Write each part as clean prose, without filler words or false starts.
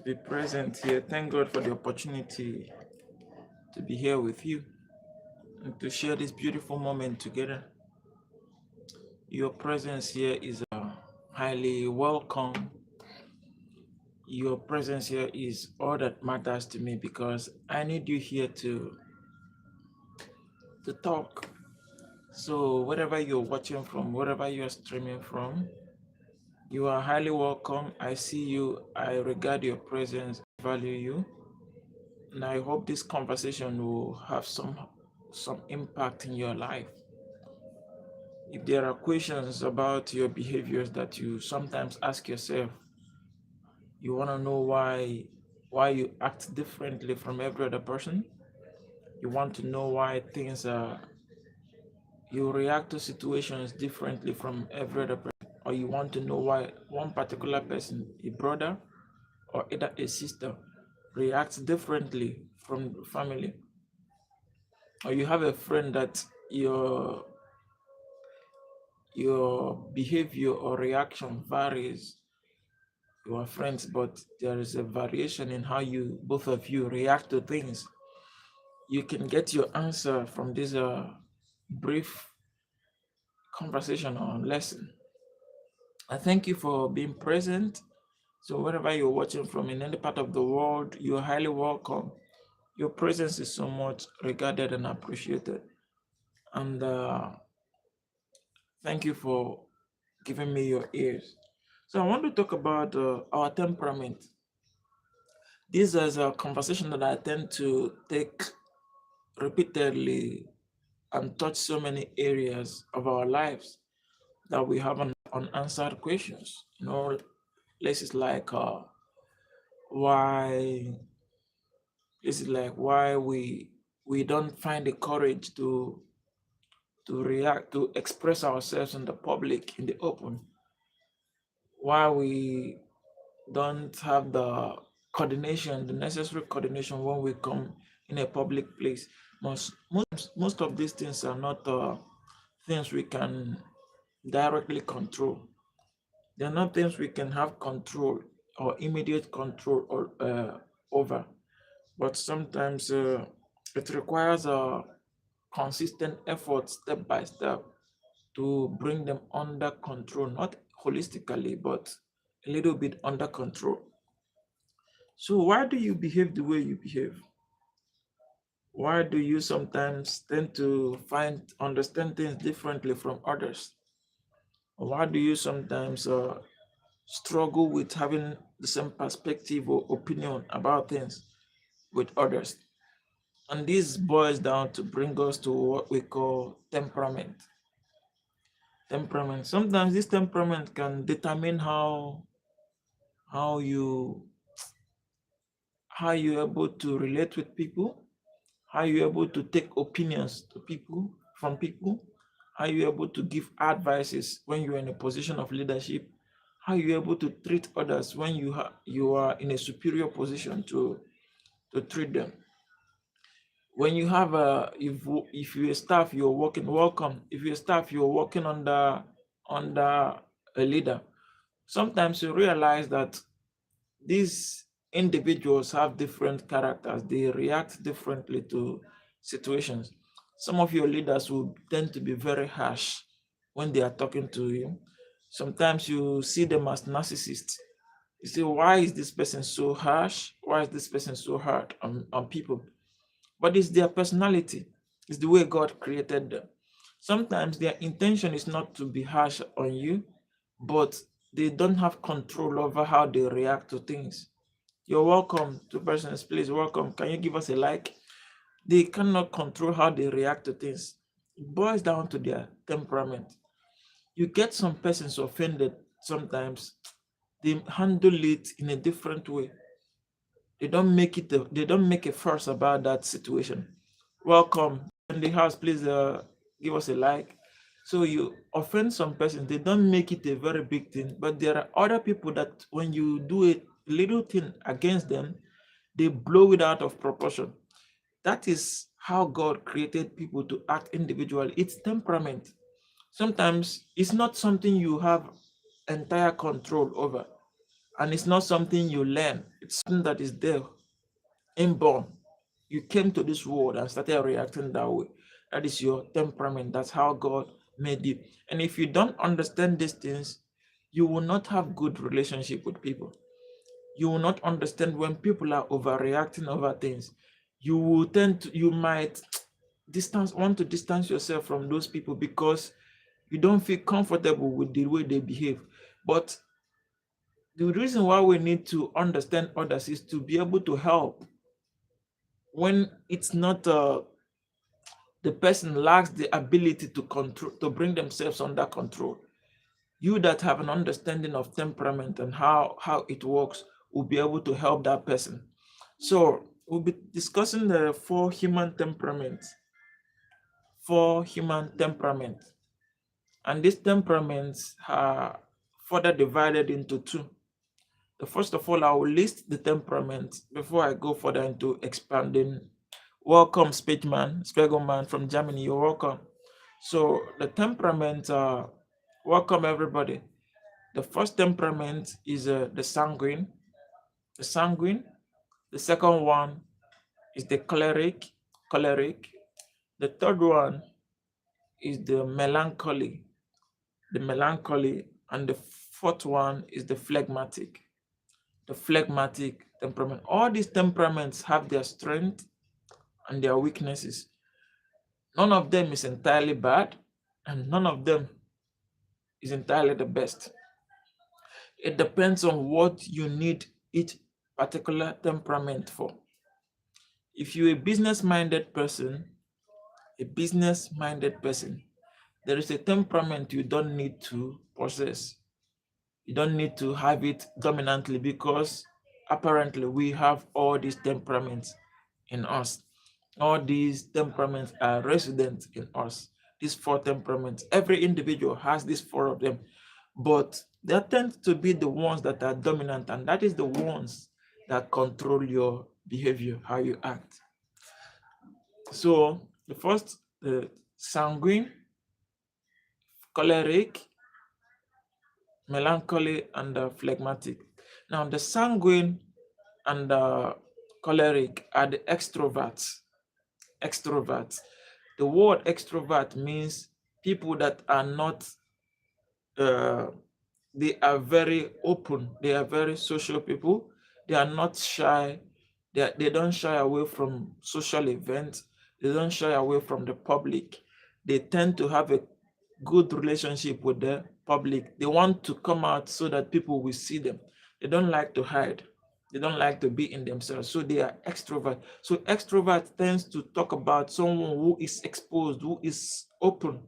be present here. Thank God for the opportunity to be here with you and to share this beautiful moment together. Your presence here is highly welcome. Your presence here is all that matters to me because I need you here to talk. So wherever you're watching from, wherever you're streaming from, you are highly welcome. I see you. I regard your presence, value you. And I hope this conversation will have some impact in your life. If there are questions about your behaviors that you sometimes ask yourself, you want to know why you act differently from every other person, you want to know why things are you react to situations differently from every other person, or you want to know why one particular person, a brother or either a sister, reacts differently from the family, or you have a friend that your behavior or reaction varies. You are friends, but there is a variation in how you both of you react to things. You can get your answer from this brief conversation or lesson. I thank you for being present. So wherever you're watching from in any part of the world, you're highly welcome. Your presence is so much regarded and appreciated. And thank you for giving me your ears. So I want to talk about our temperament. This is a conversation that I tend to take repeatedly and touch so many areas of our lives that we have unanswered questions. Places like why why we don't find the courage to react, to express ourselves in the public, in the open. Why we don't have the coordination, the necessary coordination when we come in a public place. Most of these things are not things we can directly control. They're not things we can have control or immediate control or over. But sometimes it requires a consistent effort, step by step, to bring them under control, not holistically, but a little bit under control. So why do you behave the way you behave? Why do you sometimes tend to understand things differently from others? Why do you sometimes struggle with having the same perspective or opinion about things with others? And this boils down to bring us to what we call temperament. Temperament. Sometimes this temperament can determine how you how you're able to relate with people, how you're able to take opinions to people from people, how you're able to give advices when you're in a position of leadership, how you're able to treat others when you are in a superior position to treat them. When you have if you're a staff, you're working, welcome. If you're a staff, you're working under a leader. Sometimes you realize that these individuals have different characters. They react differently to situations. Some of your leaders will tend to be very harsh when they are talking to you. Sometimes you see them as narcissists. You say, why is this person so harsh? Why is this person so hard on people? But it's their personality. It's the way God created them. Sometimes their intention is not to be harsh on you, but they don't have control over how they react to things. You're welcome to persons, please welcome. Can you give us a like? They cannot control how they react to things. It boils down to their temperament. You get some persons offended sometimes, they handle it in a different way. They don't make a fuss about that situation. Welcome in the house, please give us a like. So you offend some persons, they don't make it a very big thing, but there are other people that when you do a little thing against them, they blow it out of proportion. That is how God created people to act individually. It's temperament. Sometimes it's not something you have entire control over, and it's not something you learn. It's something that is there, inborn. You came to this world and started reacting that way. That is your temperament. That's how God made you. And if you don't understand these things, you will not have good relationship with people. You will not understand when people are overreacting over things. You might want to distance yourself from those people because you don't feel comfortable with the way they behave. But the reason why we need to understand others is to be able to help when it's not the person lacks the ability to control, to bring themselves under control. You that have an understanding of temperament and how it works will be able to help that person. So we'll be discussing the four human temperaments, and these temperaments are further divided into two. The first of all, I will list the temperaments before I go further into expanding. Welcome, Spiegelman from Germany. You're welcome. So the temperament, welcome everybody. The first temperament is the sanguine. The sanguine. The second one is the choleric. The third one is the melancholy, and the fourth one is the phlegmatic. The phlegmatic temperament. All these temperaments have their strength and their weaknesses. None of them is entirely bad, and none of them is entirely the best. It depends on what you need each particular temperament for. If you're a business minded person, there is a temperament you don't need to possess. You don't need to have it dominantly because apparently we have all these temperaments in us. All these temperaments are resident in us. These four temperaments. Every individual has these four of them, but they tend to be the ones that are dominant, and that is the ones that control your behavior, how you act. So the first, the sanguine, choleric, melancholy, and phlegmatic. Now, the sanguine and choleric are the extroverts. Extroverts. The word extrovert means people that are not, uh, they are very open, they are very social people, they are not shy, they don't shy away from social events, they don't shy away from the public. They tend to have a good relationship with the public. They want to come out so that people will see them. They don't like to hide. They don't like to be in themselves. So they are extrovert. So extrovert tends to talk about someone who is exposed, who is open,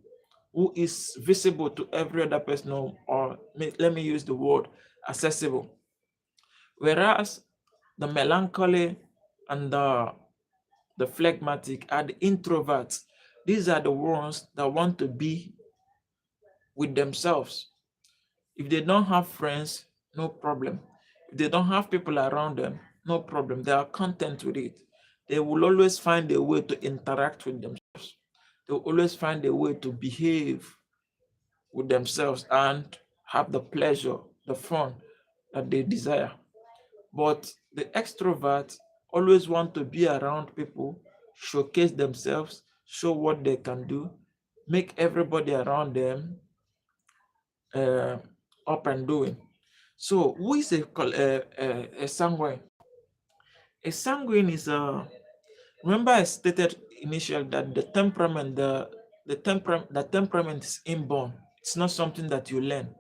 who is visible to every other person, or let me use the word accessible. Whereas the melancholy and the phlegmatic are the introverts. These are the ones that want to be with themselves. If they don't have friends, no problem. If they don't have people around them, no problem. They are content with it. They will always find a way to interact with themselves. They will always find a way to behave with themselves and have the pleasure, the fun that they desire. But the extroverts always want to be around people, showcase themselves, show what they can do, make everybody around them uh, up and doing. So, who is a sanguine? A sanguine is a. Remember, I stated initially that the temperament is inborn. It's not something that you learn.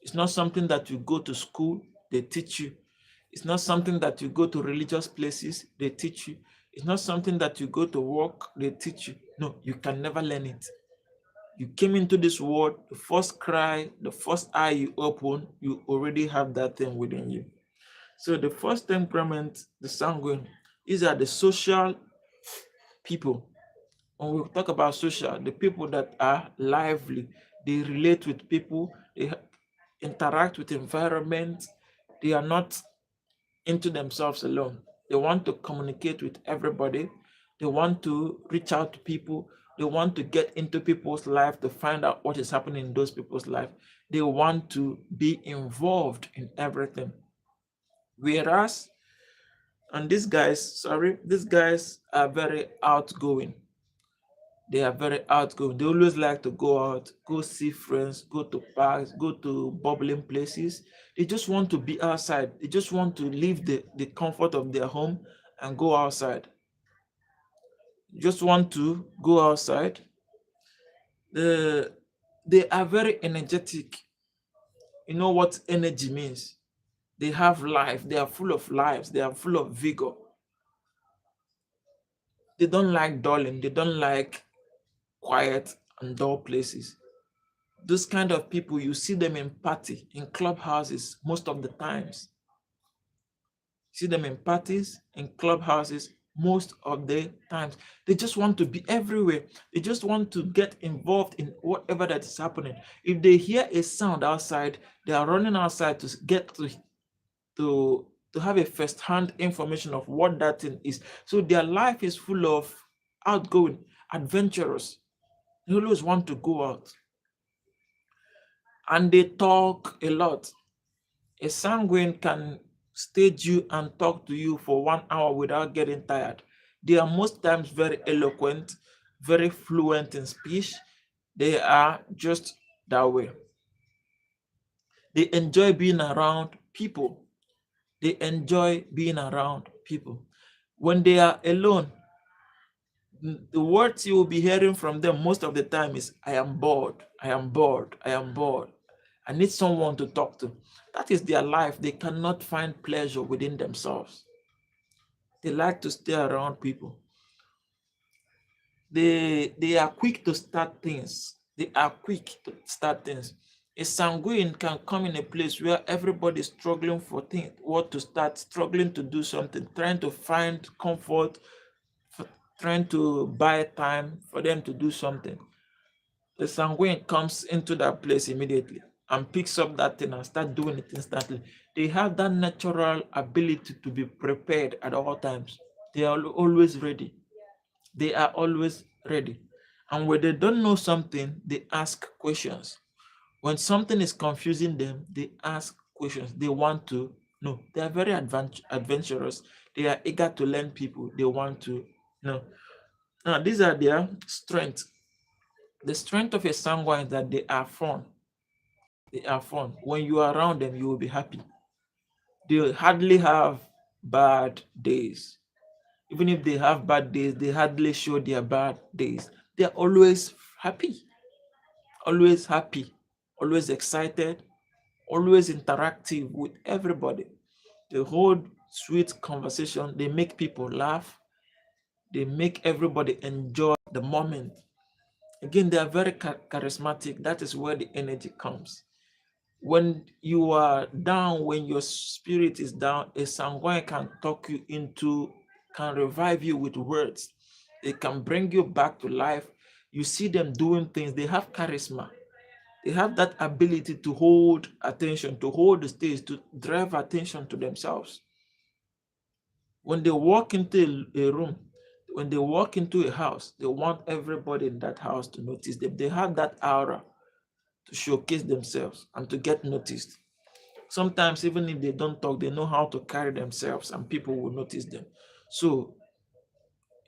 It's not something that you go to school, they teach you. It's not something that you go to religious places, they teach you. It's not something that you go to work, they teach you. No, you can never learn it. You came into this world, the first cry, the first eye you open, you already have that thing within you. So the first temperament, the sanguine, these are the social people. When we talk about social, the people that are lively, they relate with people, they interact with environment, they are not into themselves alone. They want to communicate with everybody. They want to reach out to people. They want to get into people's life to find out what is happening in those people's life. They want to be involved in everything. Whereas And these guys, sorry, these guys are very outgoing. They are very outgoing. They always like to go out, go see friends, go to parks, go to bubbling places. They just want to be outside. They just want to leave the comfort of their home and go outside. Just want to go outside. The they are very energetic. You know what energy means? They have life. They are full of lives. They are full of vigor. They don't like dulling. They don't like quiet and dull places. Those kind of people, you see them in party, in clubhouses most of the times. See them in parties, in clubhouses most of the times. They just want to be everywhere. They just want to get involved in whatever that is happening. If they hear a sound outside, they are running outside to get to have a first-hand information of what that thing is. So their life is full of outgoing, adventurous. They always want to go out. And they talk a lot. A sanguine can stage you and talk to you for 1 hour without getting tired. They are most times very eloquent, very fluent in speech. They are just that way. They enjoy being around people. They enjoy being around people. When they are alone, the words you will be hearing from them most of the time is, I am bored, I am bored, I am bored. I need someone to talk to. That is their life. They cannot find pleasure within themselves. They like to stay around people. They are quick to start things. They are quick to start things. A sanguine can come in a place where everybody is struggling for things, what to start, struggling to do something, trying to find comfort, trying to buy time for them to do something. The sanguine comes into that place immediately and picks up that thing and start doing it instantly. They have that natural ability to be prepared at all times. They are always ready. They are always ready. And when they don't know something, they ask questions. When something is confusing them, they ask questions. They want to know. They are very adventurous. They are eager to learn people. They want to know. Now, these are their strengths. The strength of a sanguine is that they are fun. They are fun. When you are around them, you will be happy. They hardly have bad days. Even if they have bad days, they hardly show their bad days. They are always happy, always excited, always interactive with everybody. They hold sweet conversation. They make people laugh. They make everybody enjoy the moment. Again, they are very charismatic. That is where the energy comes. When you are down, when your spirit is down, a sanguine can talk you into, can revive you with words. It can bring you back to life. You see them doing things. They have charisma. They have that ability to hold attention, to hold the stage, to drive attention to themselves. When they walk into a room, when they walk into a house, they want everybody in that house to notice them. They have that aura to showcase themselves and to get noticed. Sometimes, even if they don't talk, they know how to carry themselves and people will notice them. So,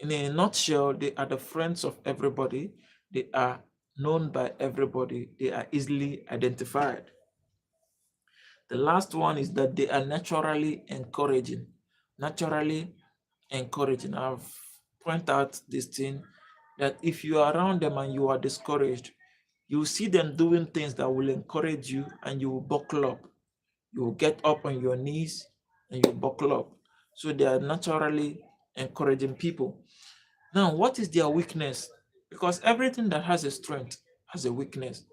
in a nutshell, they are the friends of everybody. They are known by everybody. They are easily identified. The last one is that they are naturally encouraging. Naturally encouraging. I've pointed out this thing that if you are around them and you are discouraged, you see them doing things that will encourage you and you will buckle up. You will get up on your knees and you buckle up. So they are naturally encouraging people. Now, what is their weakness? Because everything that has a strength has a weakness.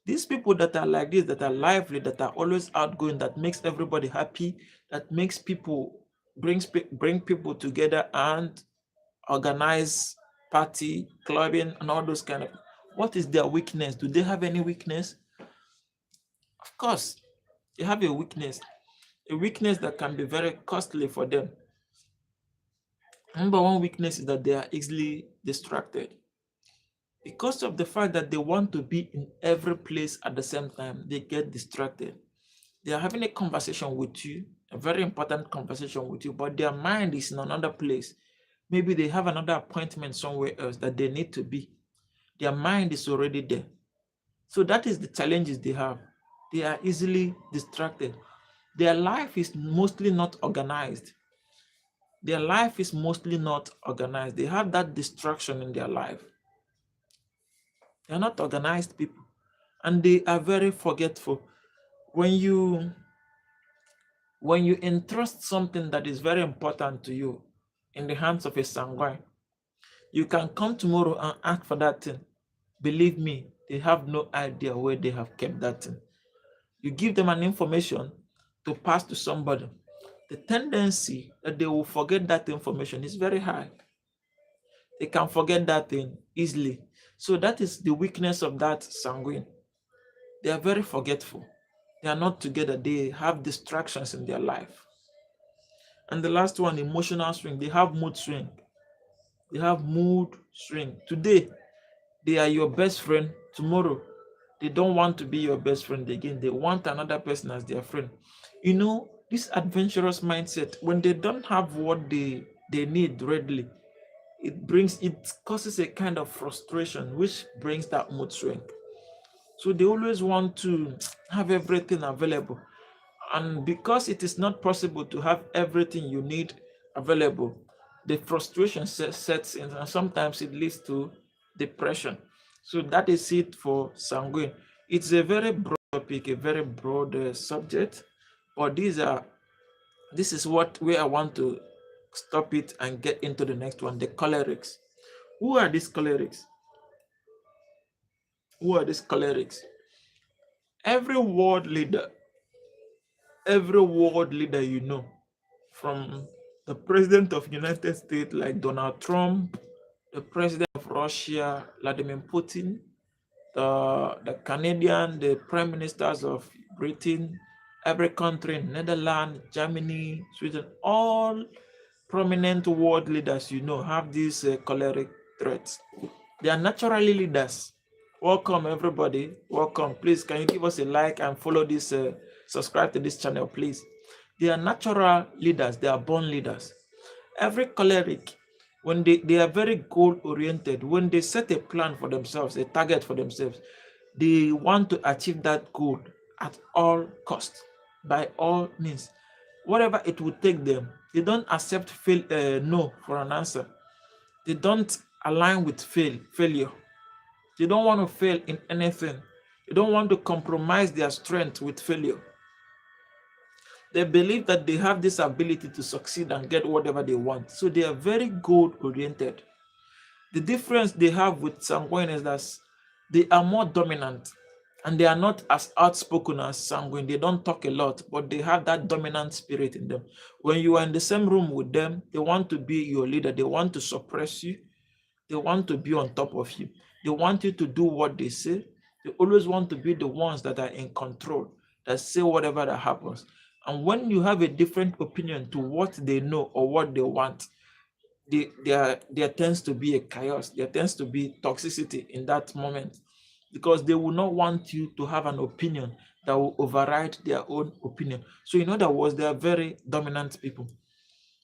These people that are like this, that are lively, that are always outgoing, that makes everybody happy, that makes people bring people together and organize party, clubbing, and all those kind of. What is their weakness? Do they have any weakness? Of course, they have a weakness that can be very costly for them. Number one weakness is that they are easily distracted. Because of the fact that they want to be in every place at the same time, they get distracted. They are having a conversation with you a very important conversation with you, but their mind is in another place. Maybe they have another appointment somewhere else that they need to be. Their mind is already there. So that is the challenges they have. They are easily distracted. Their life is mostly not organized. Their life is mostly not organized. They have that distraction in their life. They are not organized people. And they are very forgetful. When you entrust something that is very important to you in the hands of a sanguine, you can come tomorrow and ask for that thing. Believe me, they have no idea where they have kept that thing. You give them an information to pass to somebody, the tendency that they will forget that information is very high. They can forget that thing easily. So that is the weakness of that sanguine. They are very forgetful. They are not together. They have distractions in their life. And the last one, emotional swing. They have mood swing. They have mood swing. Today, they are your best friend. Tomorrow, they don't want to be your best friend again. They want another person as their friend. You know, this adventurous mindset, when they don't have what they need readily, it causes a kind of frustration, which brings that mood swing. So they always want to have everything available. And because it is not possible to have everything you need available, the frustration sets in, and sometimes it leads to depression. So that is it for sanguine. It's a very broad topic, a very broad subject, but this is where I want to stop it and get into the next one, the cholerics. Who are these cholerics? Who are these cholerics? Every world leader, you know, from the president of United States like Donald Trump, the president of Russia, Vladimir Putin, the Canadian, the prime ministers of Britain, every country, Netherlands, Germany, Sweden, all prominent world leaders, you know, have these choleric traits. They are naturally leaders. Welcome, everybody. Welcome. Please, can you give us a like and follow this, subscribe to this channel, please. They are natural leaders. They are born leaders. Every choleric, when they are very goal-oriented, when they set a plan for themselves, a target for themselves, they want to achieve that goal at all costs, by all means. Whatever it would take them, they don't accept no for an answer. They don't align with failure. They don't want to fail in anything. They don't want to compromise their strength with failure. They believe that they have this ability to succeed and get whatever they want. So they are very goal-oriented. The difference they have with sanguine is that they are more dominant and they are not as outspoken as sanguine. They don't talk a lot, but they have that dominant spirit in them. When you are in the same room with them, they want to be your leader. They want to suppress you. They want to be on top of you. They want you to do what they say. They always want to be the ones that are in control, that say whatever that happens. And when you have a different opinion to what they know or what they want, there tends to be a chaos. There tends to be toxicity in that moment, because they will not want you to have an opinion that will override their own opinion. So in other words, they are very dominant people.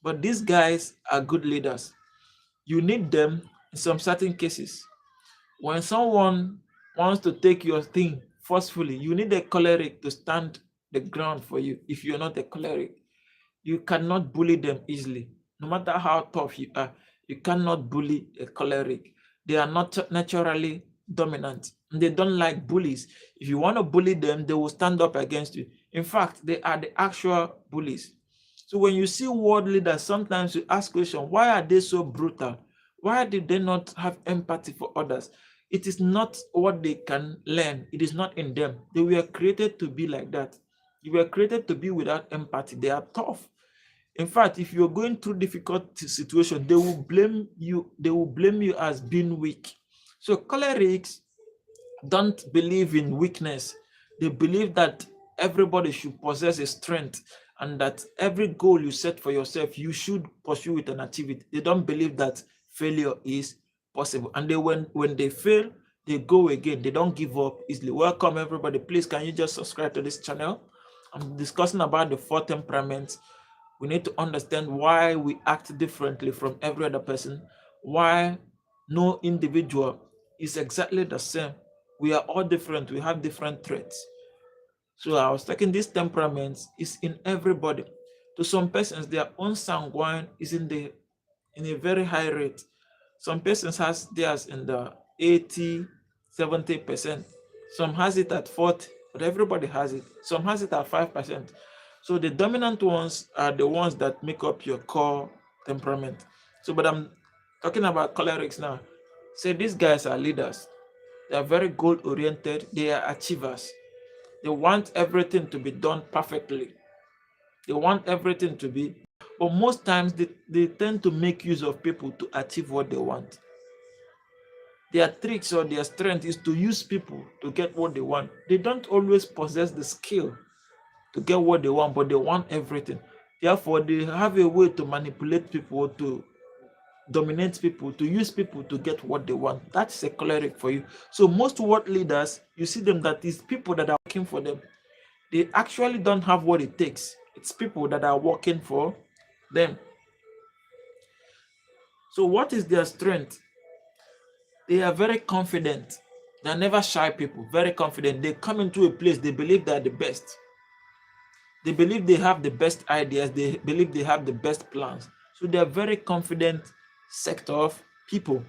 But these guys are good leaders. You need them in some certain cases. When someone wants to take your thing forcefully, you need a choleric to stand the ground for you. If you're not a choleric, you cannot bully them easily. No matter how tough you are, you cannot bully a choleric. They are not naturally dominant. And they don't like bullies. If you want to bully them, they will stand up against you. In fact, they are the actual bullies. So when you see world leaders, sometimes you ask questions, why are they so brutal? Why did they not have empathy for others? It is not what they can learn. It is not in them. They were created to be like that. You were created to be without empathy. They are tough. In fact, if you're going through difficult situation, they will blame you. They will blame you as being weak. So cholerics don't believe in weakness. They believe that everybody should possess a strength, and that every goal you set for yourself, you should pursue it and achieve it. They don't believe that failure is possible. And when they fail, they go again. They don't give up easily. Welcome, everybody. Please, can you just subscribe to this channel? I'm discussing about the four temperaments. We need to understand why we act differently from every other person, why no individual is exactly the same. We are all different, we have different traits. So I was talking these temperaments is in everybody. To some persons, their own sanguine is in a very high rate. Some persons has theirs in the 80, 70%. Some has it at 40, but everybody has it. Some has it at 5%. So the dominant ones are the ones that make up your core temperament. So, but I'm talking about cholerics now. Say these guys are leaders. They are very goal oriented. They are achievers. They want everything to be done perfectly. They want everything to be, but most times they tend to make use of people to achieve what they want. Their tricks or their strength is to use people to get what they want. They don't always possess the skill to get what they want, but they want everything. Therefore, they have a way to manipulate people, to dominate people, to use people to get what they want. That's a choleric for you. So most world leaders, you see them that is people that are working for them. They actually don't have what it takes. It's people that are working for them. So what is their strength? They are very confident. They're never shy people, very confident. They come into a place, they believe they're the best. They believe they have the best ideas, they believe they have the best plans. So they are very confident sector of people.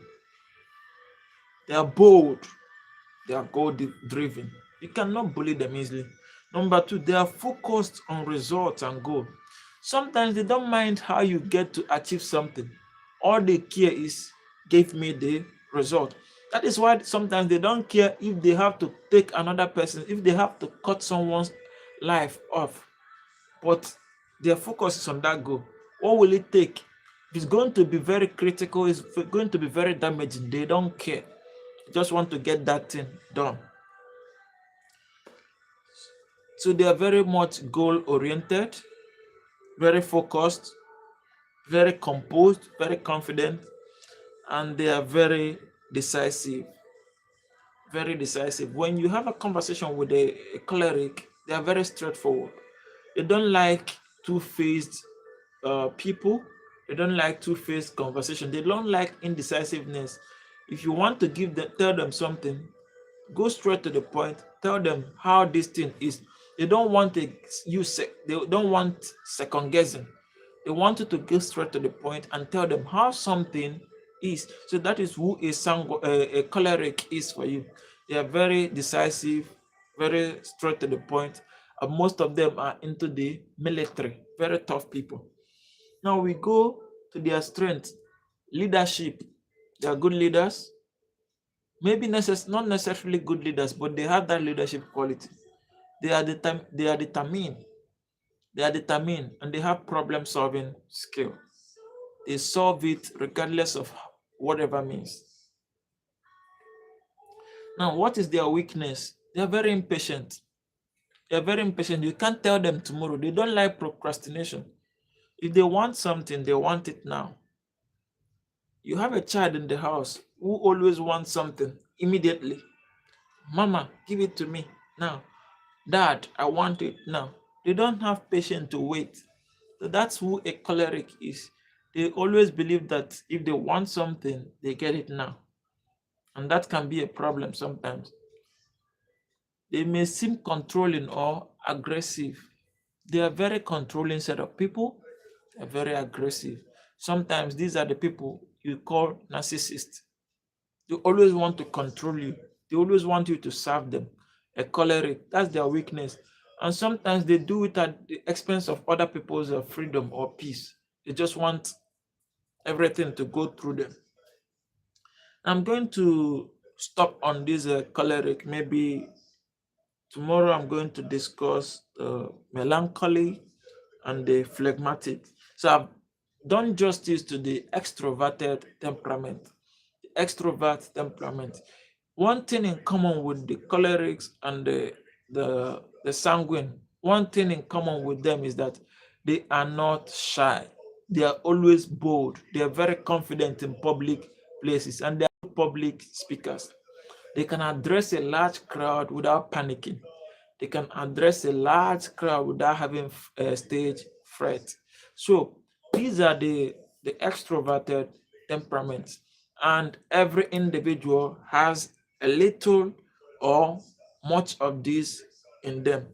They are bold, they are goal driven. You cannot bully them easily. Number two, they are focused on results and goal. Sometimes they don't mind how you get to achieve something. All they care is give me the result. That is why sometimes they don't care if they have to take another person, if they have to cut someone's life off. But their focus is on that goal. What will it take? If it's going to be very critical, it's going to be very damaging. They don't care. They just want to get that thing done. So they are very much goal oriented, very focused, very composed, very confident, and they are very decisive. Very decisive. When you have a conversation with a cleric, they are very straightforward. They don't like two-faced people. They don't like two-faced conversation. They don't like indecisiveness. If you want to tell them something, go straight to the point. Tell them how this thing is. They don't want they don't want second guessing. They want you to go straight to the point and tell them how something is. So that is who a choleric is for you. They are very decisive, very straight to the point. And most of them are into the military, very tough people. Now we go to their strength, leadership. They are good leaders. Maybe not necessarily good leaders, but they have that leadership quality. They are determined. They are determined and they have problem solving skill. They solve it regardless of whatever means. Now, what is their weakness? They are very impatient. They are very impatient. You can't tell them tomorrow. They don't like procrastination. If they want something, they want it now. You have a child in the house who always wants something immediately. Mama, give it to me now. Dad, I want it now. They don't have patience to wait. So that's who a choleric is. They always believe that if they want something, they get it now. And that can be a problem sometimes. They may seem controlling or aggressive. They are very controlling set of people. They're very aggressive. Sometimes these are the people you call narcissists. They always want to control you. They always want you to serve them. A choleric, that's their weakness. And sometimes they do it at the expense of other people's freedom or peace. They just want everything to go through them. I'm going to stop on this choleric. Maybe tomorrow I'm going to discuss melancholy and the phlegmatic. So I've done justice to the extroverted temperament. The extrovert temperament. One thing in common with the cholerics and the sanguine, one thing in common with them is that they are not shy. They are always bold. They are very confident in public places and they are public speakers. They can address a large crowd without panicking. They can address a large crowd without having stage fright. So these are the extroverted temperaments, and every individual has a little or much of this in them.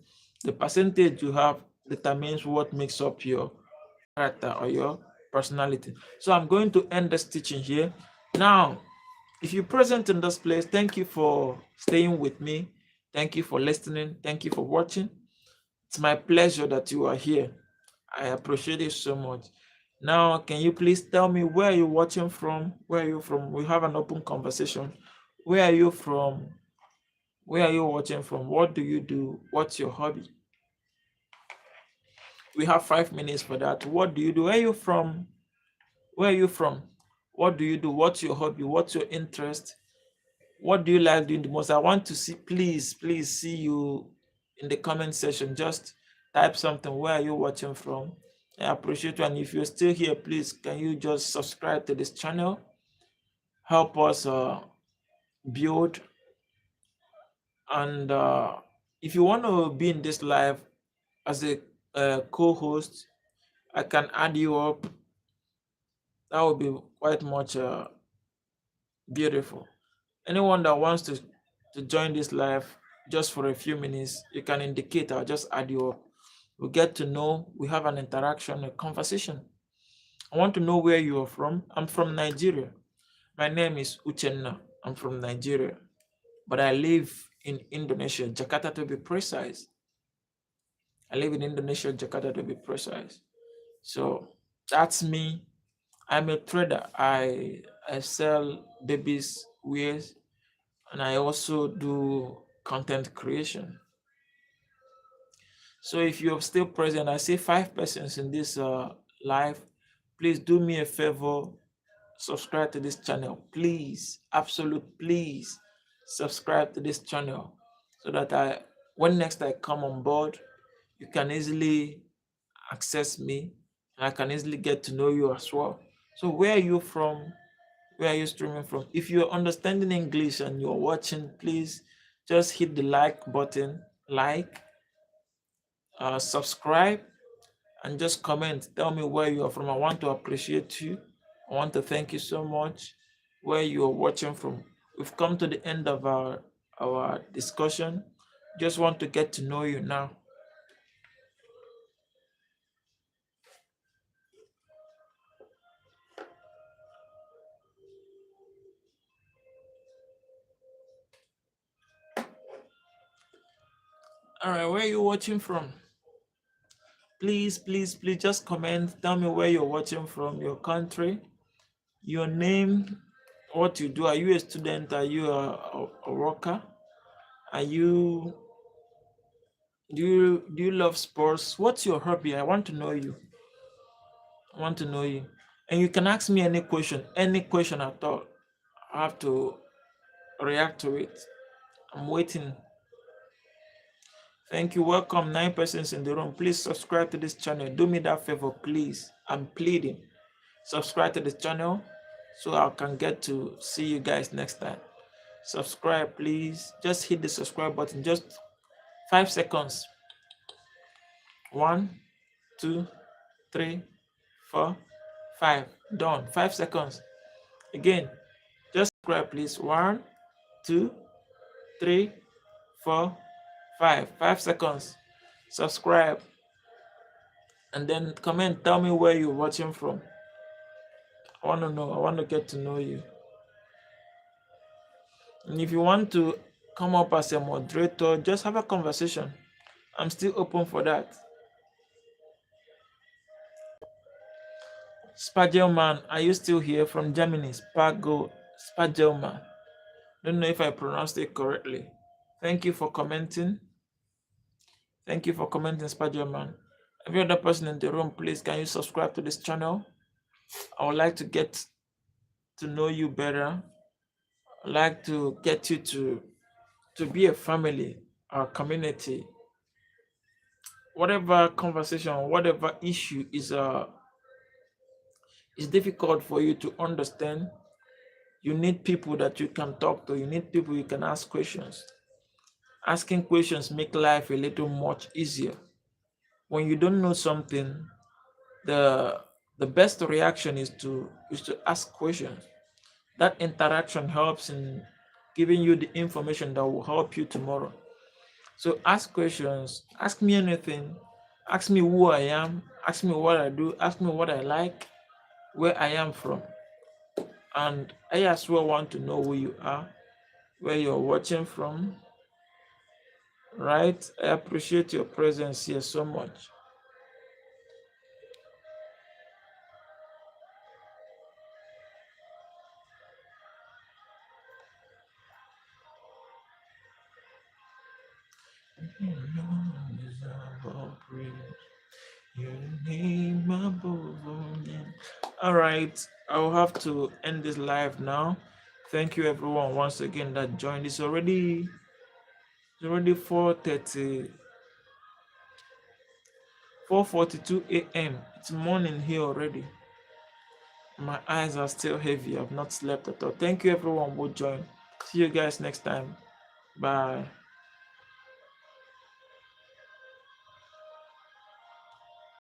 The percentage you have determines what makes up your character or your personality. So I'm going to end this teaching here. Now, if you're present in this place, thank you for staying with me. Thank you for listening. Thank you for watching. It's my pleasure that you are here. I appreciate it so much. Now, can you please tell me where you're watching from? Where are you from? We have an open conversation. Where are you from? Where are you watching from? What do you do? What's your hobby? We have 5 minutes for that. What do you do? Where are you from? Where are you from? What do you do? What's your hobby? What's your interest? What do you like doing the most? I want to see, please see you in the comment section. Just type something. Where are you watching from? I appreciate you. And if you're still here, please, can you just subscribe to this channel? Help us build. And if you want to be in this live as a co-host, I can add you up. That would be quite much beautiful. Anyone that wants to join this live just for a few minutes, you can indicate. I'll just add you up. We get to know, we have an interaction, a conversation. I want to know where you are from. I'm from Nigeria. My name is Uchenna. I'm from Nigeria, but I live in Indonesia, Jakarta to be precise. I live in Indonesia, Jakarta to be precise. So that's me. I'm a trader. I sell babies wears, and I also do content creation. So if you're still present, I see 5 persons in this live. Please do me a favor, subscribe to this channel. Please, absolute please, subscribe to this channel so that when next I come on board, you can easily access me and I can easily get to know you as well. So where are you from? Where are you streaming from? If you're understanding English and you're watching, please just hit the like button, subscribe, and just comment. Tell me where you are from. I want to appreciate you. I want to thank you so much where you are watching from. We've come to the end of our discussion. Just want to get to know you now. All right, where are you watching from? Please just comment. Tell me where you're watching from, your country, your name, what you do. Are you a student? Are you a worker? Are you do you love sports? What's your hobby? I want to know you. I want to know you. And you can ask me any question at all. I have to react to it. I'm waiting. Thank you. Welcome. 9 persons in the room. Please subscribe to this channel. Do me that favor, please. I'm pleading. Subscribe to this channel so I can get to see you guys next time. Subscribe, please. Just hit the subscribe button. Just 5 seconds. 1, 2, 3, 4, 5. Done. 5 seconds. Again, just subscribe, please. 1, 2, 3, 4, 5. 5 seconds. Subscribe. And then comment. Tell me where you're watching from. I want to know. I want to get to know you. And if you want to come up as a moderator, just have a conversation. I'm still open for that. Spagelman, are you still here from Germany? Spagelman. Don't know if I pronounced it correctly. Thank you for commenting. Thank you for commenting, Spagelman. Every other person in the room, please, can you subscribe to this channel? I would like to get to know you better. I'd like to get you to be a family, a community. Whatever conversation, whatever issue is difficult for you to understand, you need people that you can talk to. You need people you can ask questions. Asking questions make life a little much easier. When you don't know something, the the best reaction is to ask questions. That interaction helps in giving you the information that will help you tomorrow. So ask questions, ask me anything, ask me who I am, ask me what I do, ask me what I like, where I am from. And I as well want to know who you are, where you're watching from, right? I appreciate your presence here so much. Your name above all names. All right, I'll have to end this live now. Thank you everyone once again that joined. It's already 4:30, 4:42 a.m. It's morning here already. My eyes are still heavy. I've not slept at all. Thank you everyone who joined. See you guys next time. Bye.